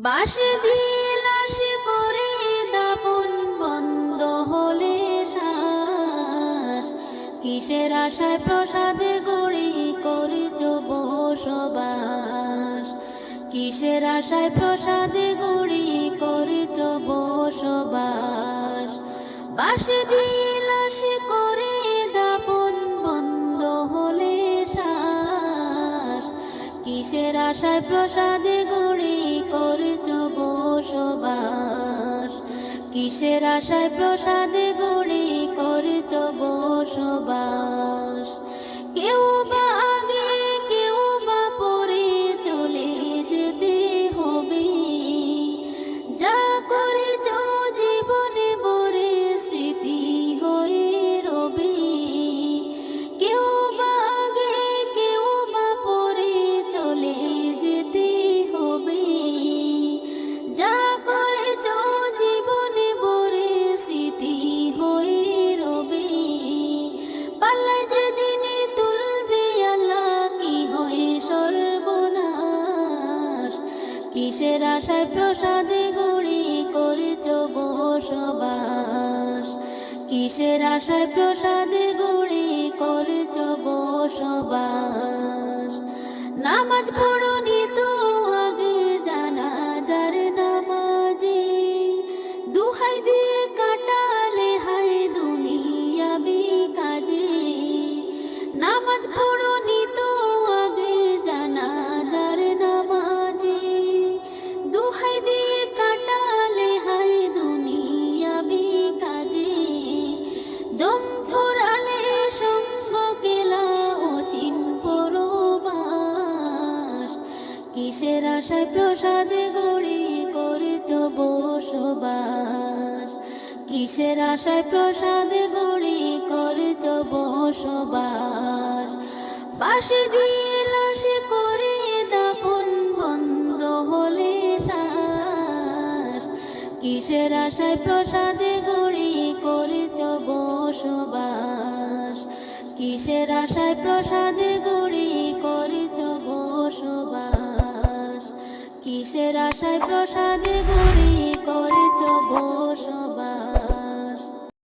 বাঁশ দিয়ে লাশ করে দাফন বন্ধ হলে শ্বাস, কিসের আশায় প্রসাদে গড়ি করেছ বসবাস, কিসের আশায় প্রসাদে গড়ি করেছ বসবাস। বাঁশ দিয়ে লাশ করে দাফন বন্ধ হলে শ্বাস, কিসের আশায় প্রসাদে গড়ি করেছ বসবাস, কিসের আশায় প্রসাদে গড়ি করেছ বসবাস। কেউ বা আগে কেউ বা পরে চলে যেতে হবে, যা করেছ জীবনে বরে স্মৃতি হয়ে রবে। কেউ বা আগে কেউ বা পরে চলে যেতে হবে, যা করেছ জীবনে বরে স্মৃতি হয়ে রবে। পাল্লায় যেদিনে তুলবে আল্লাহ কি হয় সর্বনাশ, কিসের আশায় প্রসাদে গড়ি করেছ বসবাস, কিসের আশায় প্রসাদে গড়ি করেছ বসবাস। নামাজ পড়নি তো আগে জানাজার নামাজে, দুহাই দিয়ে কাটালে হায় দুনিয়া কাজে। নামাজ পড়নি তো আগে জানাজার নামাজে, দুহাই দিয়ে কাটালে হায় দুনিয়া কাজে। দম ফুরালে সঙ্গ কেলা অচিন পরবাস, কিসের আশায় প্রসাদে গড়ি করেছ বসবাস, কিসের আশায় প্রসাদে গড়ি করেছ বসবাস। বাঁশ দিয়ে লাশ করে দাফন বন্ধ হলে শ্বাস, কিসের আশায় প্রসাদে গড়ি করেছ বসবাস, কিসের আশায় প্রসাদে গড়ি করেছ বসবাস, কিসের আশায় প্রসাদে